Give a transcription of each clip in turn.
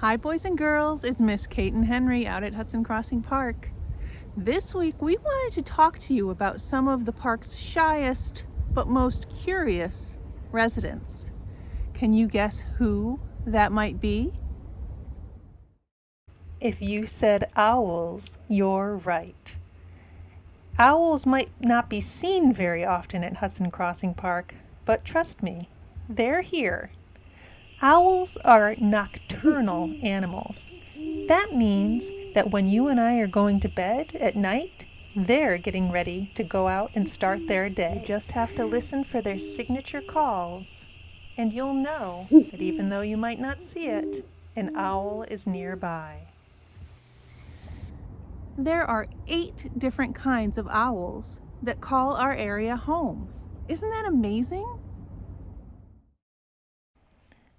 Hi boys and girls, it's Miss Kate and Henry out at Hudson Crossing Park. This week we wanted to talk to you about some of the park's shyest but most curious residents. Can you guess who that might be? If you said owls, you're right. Owls might not be seen very often at Hudson Crossing Park, but trust me, they're here. Owls are nocturnal animals. That means that when you and I are going to bed at night, they're getting ready to go out and start their day. You just have to listen for their signature calls, and you'll know that even though you might not see it, an owl is nearby. There are 8 different kinds of owls that call our area home. Isn't that amazing?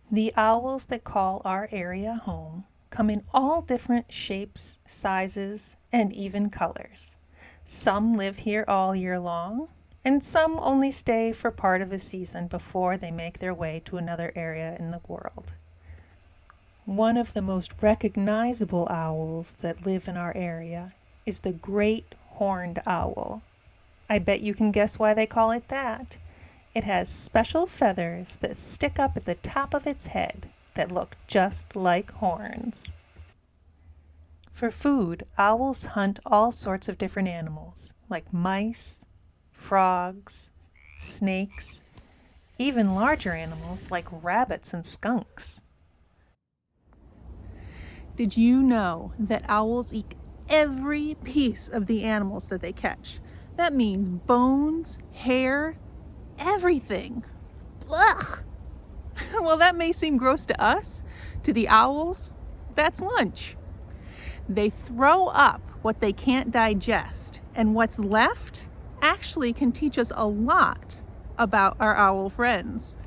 The owls that call our area home come in all different shapes, sizes, and even colors. Some live here all year long, and some only stay for part of a season before they make their way to another area in the world. One of the most recognizable owls that live in our area is the great horned owl. I bet you can guess why they call it that. It has special feathers that stick up at the top of its head that look just like horns. For food, owls hunt all sorts of different animals, like mice, frogs, snakes, even larger animals like rabbits and skunks. Did you know that owls eat every piece of the animals that they catch? That means bones, hair, everything. Ugh! Well, that may seem gross to us. To the owls, that's lunch. They throw up what they can't digest, and what's left actually can teach us a lot about our owl friends.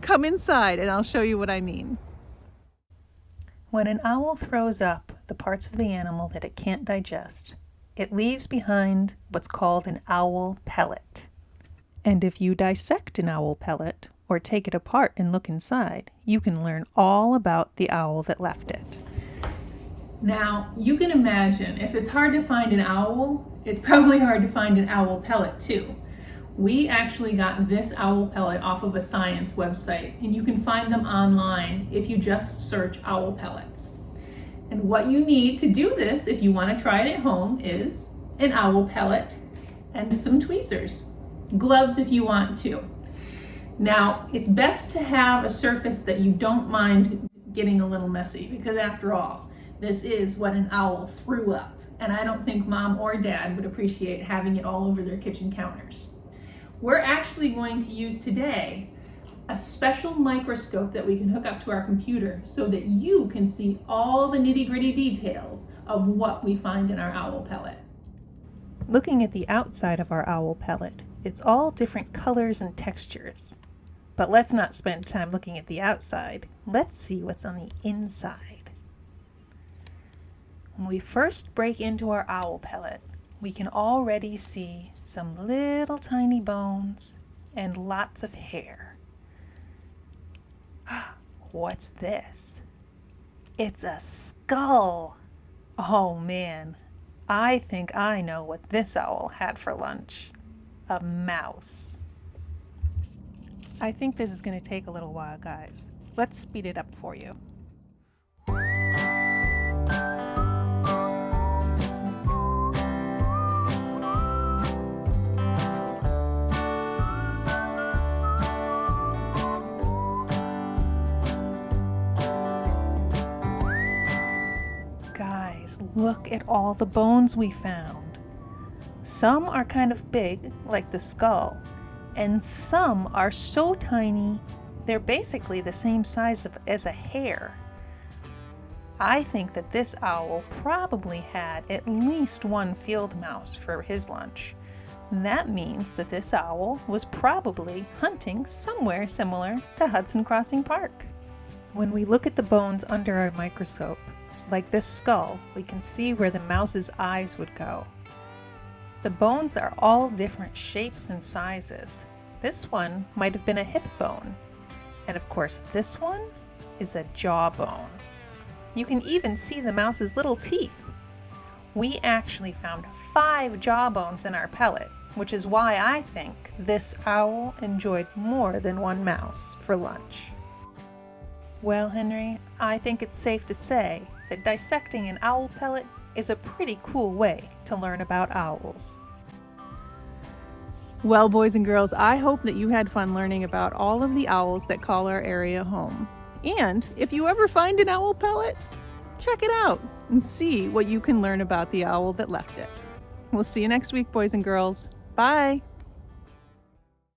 Come inside and I'll show you what I mean. When an owl throws up the parts of the animal that it can't digest, it leaves behind what's called an owl pellet. And if you dissect an owl pellet, or take it apart and look inside, you can learn all about the owl that left it. Now, you can imagine, if it's hard to find an owl, it's probably hard to find an owl pellet too. We actually got this owl pellet off of a science website, and you can find them online if you just search owl pellets. And what you need to do this, if you want to try it at home, is an owl pellet and some tweezers. Gloves if you want to. Now, it's best to have a surface that you don't mind getting a little messy, because after all, this is what an owl threw up, and I don't think mom or dad would appreciate having it all over their kitchen counters. We're actually going to use today a special microscope that we can hook up to our computer so that you can see all the nitty-gritty details of what we find in our owl pellet. Looking at the outside of our owl pellet, it's all different colors and textures. But let's not spend time looking at the outside. Let's see what's on the inside. When we first break into our owl pellet, we can already see some little tiny bones and lots of hair. What's this? It's a skull. Oh man, I think I know what this owl had for lunch. A mouse. I think this is going to take a little while, guys. Let's speed it up for you. Guys, look at all the bones we found. Some are kind of big, like the skull, and some are so tiny, they're basically the same size as a hair. I think that this owl probably had at least one field mouse for his lunch. That means that this owl was probably hunting somewhere similar to Hudson Crossing Park. When we look at the bones under our microscope, like this skull, we can see where the mouse's eyes would go. The bones are all different shapes and sizes. This one might have been a hip bone. And of course, this one is a jawbone. You can even see the mouse's little teeth. We actually found 5 jawbones in our pellet, which is why I think this owl enjoyed more than one mouse for lunch. Well, Henry, I think it's safe to say that dissecting an owl pellet is a pretty cool way to learn about owls. Well, boys and girls, I hope that you had fun learning about all of the owls that call our area home. And if you ever find an owl pellet, check it out and see what you can learn about the owl that left it. We'll see you next week, boys and girls. Bye.